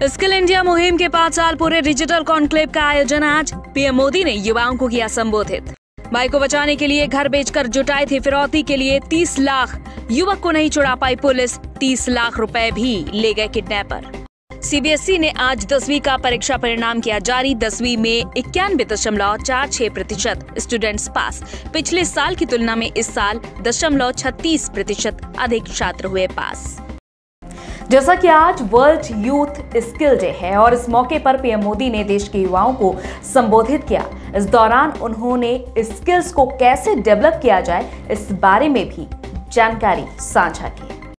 Skill India मुहिम के 5 साल पूरे डिजिटल कॉन्क्लेव का आयोजन आज। पीएम मोदी ने युवाओं को किया संबोधित। भाई को बचाने के लिए घर बेचकर जुटाई थी फिरौती के लिए 30 लाख। युवक को नहीं छुड़ा पाई पुलिस, 30 लाख रुपए भी ले गए किडनैपर। सीबीएसई ने आज 10वीं का परीक्षा परिणाम किया जारी। 10वीं में 91.46% स्टूडेंट्स पास। पिछले साल की तुलना में इस साल 36% अधिक छात्र हुए पास। जैसा कि आज वर्ल्ड यूथ स्किल डे है और इस मौके पर पीएम मोदी ने देश के युवाओं को संबोधित किया। इस दौरान उन्होंने स्किल्स को कैसे डेवलप किया जाए इस बारे में भी जानकारी साझा की।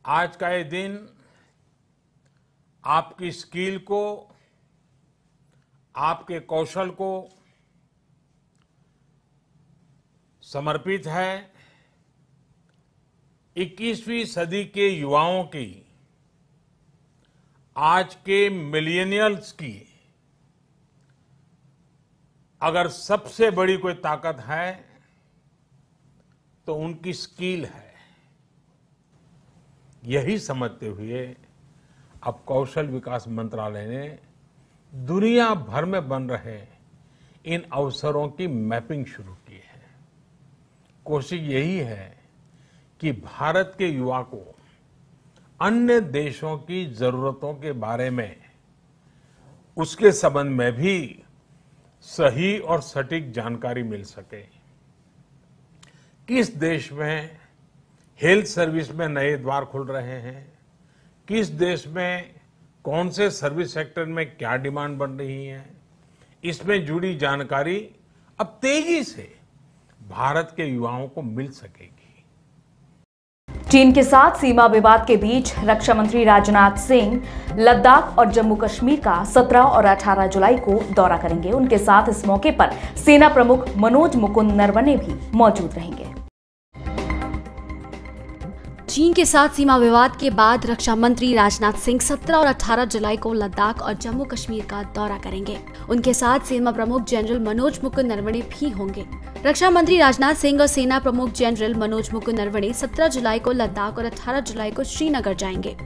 आज का ये दिन आपकी स्किल को, आपके कौशल को समर्पित है। 21वीं सदी के युवाओं की, आज के मिलेनियल्स की अगर सबसे बड़ी कोई ताकत है तो उनकी स्किल है। यही समझते हुए अब कौशल विकास मंत्रालय ने दुनिया भर में बन रहे इन अवसरों की मैपिंग शुरू की है। कोशिश यही है कि भारत के युवा को अन्य देशों की जरूरतों के बारे में, उसके संबंध में भी सही और सटीक जानकारी मिल सके। किस देश में हेल्थ सर्विस में नए द्वार खुल रहे हैं, किस देश में कौन से सर्विस सेक्टर में क्या डिमांड बन रही है, इसमें जुड़ी जानकारी अब तेजी से भारत के युवाओं को मिल सकेगी। चीन के साथ सीमा विवाद के बीच रक्षा मंत्री राजनाथ सिंह लद्दाख और जम्मू कश्मीर का 17 और 18 जुलाई को दौरा करेंगे। उनके साथ इस मौके पर सेना प्रमुख मनोज मुकुंद नरवणे भी मौजूद रहेंगे। चीन के साथ सीमा विवाद के बाद रक्षा मंत्री राजनाथ सिंह 17 और 18 जुलाई को लद्दाख और जम्मू कश्मीर का दौरा करेंगे। उनके साथ सेना प्रमुख जनरल मनोज मुकुंद नरवणे भी होंगे। रक्षा मंत्री राजनाथ सिंह और सेना प्रमुख जनरल मनोज मुकुंद नरवणे 17 जुलाई को लद्दाख और 18 जुलाई को श्रीनगर जाएंगे।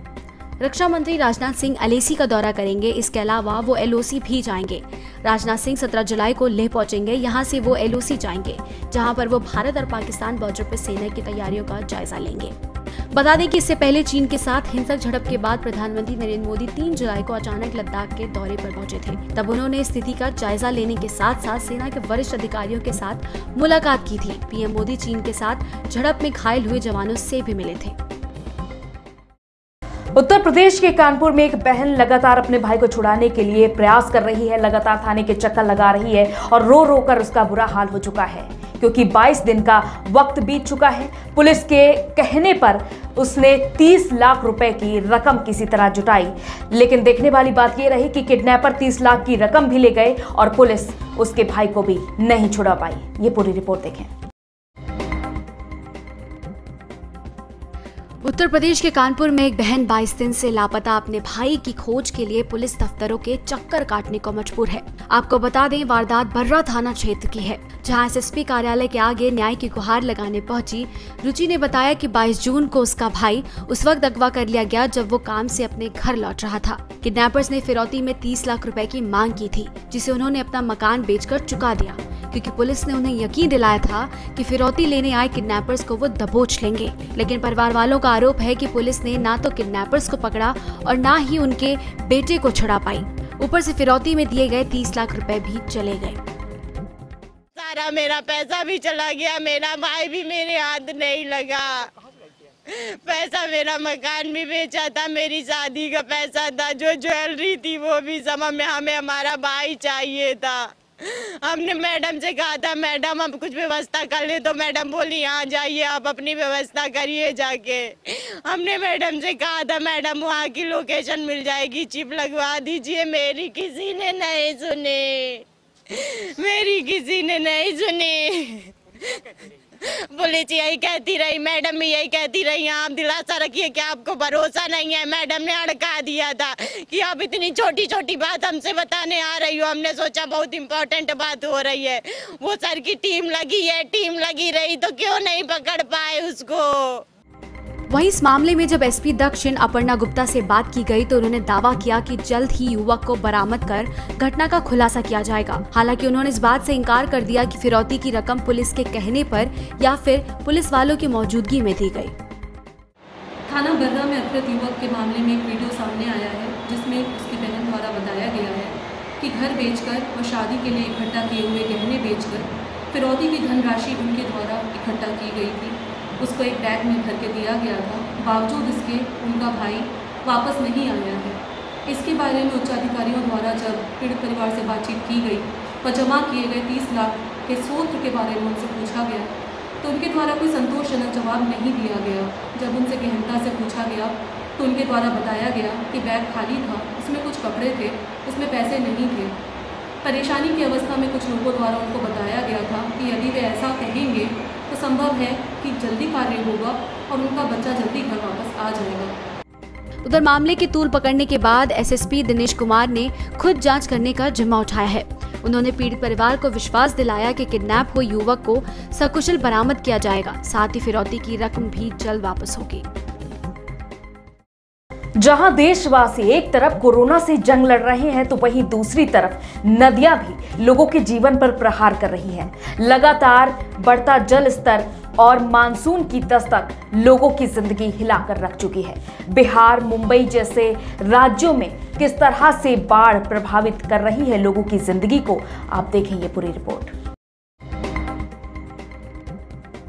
रक्षा मंत्री राजनाथ सिंह एलएसी का दौरा करेंगे। इसके अलावा वो एलओसी भी जाएंगे। राजनाथ सिंह 17 जुलाई को लेह पहुंचेंगे। यहां से वो एलओसी जाएंगे, जहां पर वो भारत और पाकिस्तान बॉर्डर पर सेना की तैयारियों का जायजा लेंगे। बता दें कि इससे पहले चीन के साथ हिंसक झड़प के बाद प्रधानमंत्री नरेंद्र मोदी 3 जुलाई को अचानक लद्दाख के दौरे पर पहुंचे थे। तब उन्होंने स्थिति का जायजा लेने के साथ साथ सेना के वरिष्ठ अधिकारियों के साथ मुलाकात की थी। पीएम मोदी चीन के साथ झड़प में घायल हुए जवानों से भी मिले थे। उत्तर प्रदेश के कानपुर में एक बहन लगातार अपने भाई को छुड़ाने के लिए प्रयास कर रही है। लगातार थाने के चक्कर लगा रही है और रो रो कर उसका बुरा हाल हो चुका है, क्योंकि 22 दिन का वक्त बीत चुका है। पुलिस के कहने पर उसने 30 लाख रुपए की रकम किसी तरह जुटाई, लेकिन देखने वाली बात यह रही कि किडनैपर 30 लाख की रकम भी ले गए और पुलिस उसके भाई को भी नहीं छुड़ा पाई। ये पूरी रिपोर्ट देखें। उत्तर प्रदेश के कानपुर में एक बहन 22 दिन से लापता अपने भाई की खोज के लिए पुलिस दफ्तरों के चक्कर काटने को मजबूर है। आपको बता दें, वारदात बर्रा थाना क्षेत्र की है, जहां एसएसपी कार्यालय के आगे न्याय की गुहार लगाने पहुंची रुचि ने बताया कि 22 जून को उसका भाई उस वक्त अगवा कर लिया गया जब वो काम से अपने घर लौट रहा था। किडनैपर्स ने फिरौती में 30 लाख रुपए की मांग की थी, जिसे उन्होंने अपना मकान बेचकर चुका दिया, क्योंकि पुलिस ने उन्हें यकीन दिलाया था कि फिरौती लेने आए किडनैपर्स को वो दबोच लेंगे। लेकिन परिवार वालों का आरोप है कि पुलिस ने ना तो किडनैपर्स को पकड़ा और ना ही उनके बेटे को छुड़ा पाई। ऊपर से फिरौती में दिए गए 30 लाख रुपए भी चले गए। सारा मेरा पैसा भी चला गया, मेरा भाई भी मेरे हाथ नहीं लगा। पैसा मेरा मकान भी बेचा था, मेरी शादी का पैसा था, जो ज्वेलरी थी वो भी सब हमें हमारा भाई चाहिए था। हमने मैडम से कहा था, मैडम हम कुछ व्यवस्था कर ले, तो मैडम बोली यहाँ जाइए आप अपनी व्यवस्था करिए जाके। हमने मैडम से कहा था, मैडम वहाँ की लोकेशन मिल जाएगी, चिप लगवा दीजिए। मेरी किसी ने नहीं सुनी, मेरी किसी ने नहीं सुनी। पुलिस यही कहती रही, मैडम भी यही कहती रही, आप दिलासा रखिए कि आपको भरोसा नहीं है। मैडम ने अड़का दिया था कि आप इतनी छोटी छोटी बात हमसे बताने आ रही हो। हमने सोचा बहुत इम्पोर्टेंट बात हो रही है। वो सर की टीम लगी है, टीम लगी रही तो क्यों नहीं पकड़ पाए उसको। वहीं इस मामले में जब एसपी दक्षिण अपर्णा गुप्ता से बात की गई तो उन्होंने दावा किया कि जल्द ही युवक को बरामद कर घटना का खुलासा किया जाएगा। हालांकि उन्होंने इस बात से इनकार कर दिया कि फिरौती की रकम पुलिस के कहने पर या फिर पुलिस वालों की मौजूदगी में दी गई। थाना बर्रा में अपहृत युवक के मामले में एक वीडियो सामने आया है जिसमें उसकी बहन द्वारा बताया गया है कि घर बेचकर और शादी के लिए इकट्ठा किए हुए गहने बेचकर फिरौती की धनराशि उनके द्वारा इकट्ठा की गई थी। उसको एक बैग में भर के दिया गया था। बावजूद इसके उनका भाई वापस नहीं आया है। इसके बारे में उच्च अधिकारियों द्वारा जब पीड़ित परिवार से बातचीत की गई और जमा किए गए 30 लाख के स्रोत के बारे में उनसे पूछा गया तो उनके द्वारा कोई संतोषजनक जवाब नहीं दिया गया। जब उनसे गहनता से पूछा गया तो उनके द्वारा बताया गया कि बैग खाली था, उसमें कुछ कपड़े थे, उसमें पैसे नहीं थे। परेशानी की अवस्था में कुछ लोगों द्वारा उनको बताया गया था कि यदि वे ऐसा कहेंगे तो संभव है कि जल्दी कार्य होगा और उनका बच्चा जल्दी घर वापस आ जाएगा। उधर मामले की तूल पकड़ने के बाद एसएसपी दिनेश कुमार ने खुद जांच करने का जिम्मा उठाया है। उन्होंने पीड़ित परिवार को विश्वास दिलाया कि किडनैप हुए युवक को सकुशल बरामद किया जाएगा, साथ ही फिरौती की रकम भी जल्द वापस होगी। जहां देशवासी एक तरफ कोरोना से जंग लड़ रहे हैं तो वहीं दूसरी तरफ नदियां भी लोगों के जीवन पर प्रहार कर रही हैं। लगातार बढ़ता जल स्तर और मानसून की दस्तक लोगों की जिंदगी हिलाकर रख चुकी है। बिहार, मुंबई जैसे राज्यों में किस तरह से बाढ़ प्रभावित कर रही है लोगों की जिंदगी को, आप देखें ये पूरी रिपोर्ट।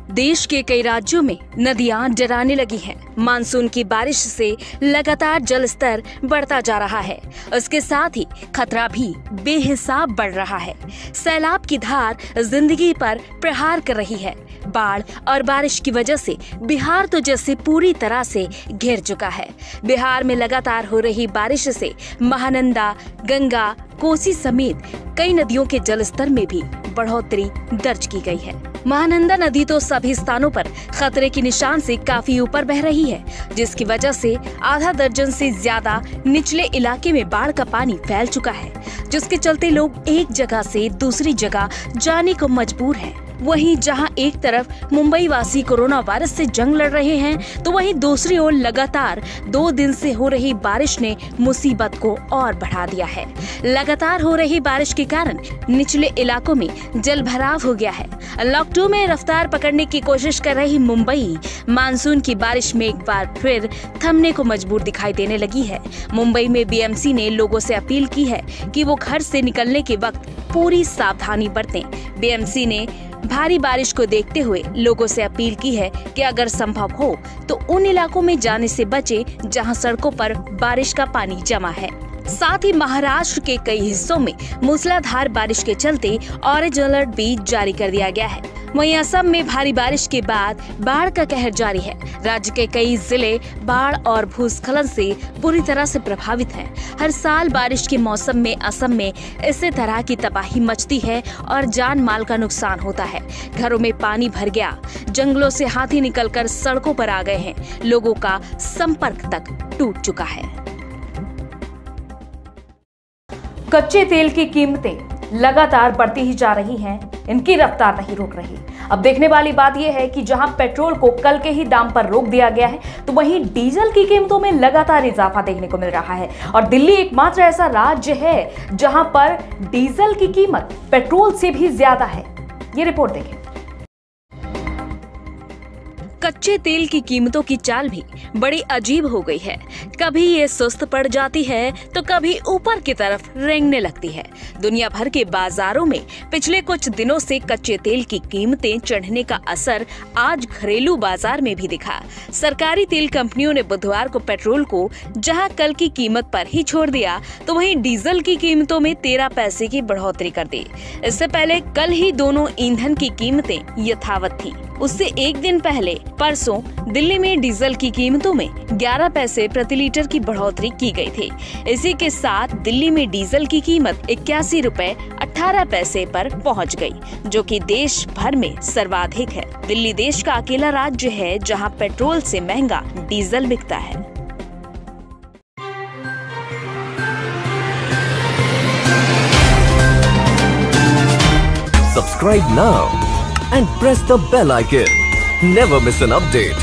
देश के कई राज्यों में नदियां डराने लगी हैं। मानसून की बारिश से लगातार जल स्तर बढ़ता जा रहा है। उसके साथ ही खतरा भी बेहिसाब बढ़ रहा है। सैलाब की धार जिंदगी पर प्रहार कर रही है। बाढ़ और बारिश की वजह से बिहार तो जैसे पूरी तरह से घिर चुका है। बिहार में लगातार हो रही बारिश से महानंदा, गंगा, कोसी समेत कई नदियों के जलस्तर में भी बढ़ोतरी दर्ज की गई है। महानंदा नदी तो सभी स्थानों पर खतरे के निशान से काफी ऊपर बह रही है, जिसकी वजह से आधा दर्जन से ज्यादा निचले इलाके में बाढ़ का पानी फैल चुका है, जिसके चलते लोग एक जगह से दूसरी जगह जाने को मजबूर हैं। वहीं जहां एक तरफ मुंबई वासी कोरोना वायरस से जंग लड़ रहे हैं तो वहीं दूसरी ओर लगातार 2 दिन से हो रही बारिश ने मुसीबत को और बढ़ा दिया है। लगातार हो रही बारिश के कारण निचले इलाकों में जल भराव हो गया है। लॉक 2 में रफ्तार पकड़ने की कोशिश कर रही मुंबई मानसून की बारिश में एक बार फिर थमने को मजबूर दिखाई देने लगी है। मुंबई में बीएमसी ने लोगों से अपील की है कि वो घर से निकलने के वक्त पूरी सावधानी बरतें। बीएमसी ने भारी बारिश को देखते हुए लोगों से अपील की है कि अगर संभव हो तो उन इलाकों में जाने से बचें जहां सड़कों पर बारिश का पानी जमा है। साथ ही महाराष्ट्र के कई हिस्सों में मूसलाधार बारिश के चलते ऑरेंज अलर्ट भी जारी कर दिया गया है। वहीं असम में भारी बारिश के बाद बाढ़ का कहर जारी है। राज्य के कई जिले बाढ़ और भूस्खलन से बुरी तरह से प्रभावित हैं। हर साल बारिश के मौसम में असम में इसी तरह की तबाही मचती है और जान माल का नुकसान होता है। घरों में पानी भर गया, जंगलों से हाथी निकलकर सड़कों पर आ गए हैं, लोगों का संपर्क तक टूट चुका है। कच्चे तेल की कीमतें लगातार बढ़ती ही जा रही हैं, इनकी रफ्तार नहीं रुक रही। अब देखने वाली बात यह है कि जहां पेट्रोल को कल के ही दाम पर रोक दिया गया है तो वहीं डीजल की कीमतों में लगातार इजाफा देखने को मिल रहा है। और दिल्ली एकमात्र ऐसा राज्य है जहां पर डीजल की कीमत पेट्रोल से भी ज्यादा है। ये रिपोर्ट देखें। कच्चे तेल की कीमतों की चाल भी बड़ी अजीब हो गई है। कभी ये सुस्त पड़ जाती है तो कभी ऊपर की तरफ रेंगने लगती है। दुनिया भर के बाजारों में पिछले कुछ दिनों से कच्चे तेल की कीमतें चढ़ने का असर आज घरेलू बाजार में भी दिखा। सरकारी तेल कंपनियों ने बुधवार को पेट्रोल को जहां कल की कीमत पर ही छोड़ दिया तो वहीं डीजल की कीमतों में 13 पैसे की बढ़ोतरी कर दी। इससे पहले कल ही दोनों ईंधन की कीमतें यथावत थी। उससे एक दिन पहले परसों दिल्ली में डीजल की कीमतों में 11 पैसे प्रति लीटर की बढ़ोतरी की गई थी। इसी के साथ दिल्ली में डीजल की कीमत 81 रुपए 18 पैसे पर पहुंच गई, जो कि देश भर में सर्वाधिक है। दिल्ली देश का अकेला राज्य है जहां पेट्रोल से महंगा डीजल बिकता है। Subscribe now and press the bell icon. Never miss an update.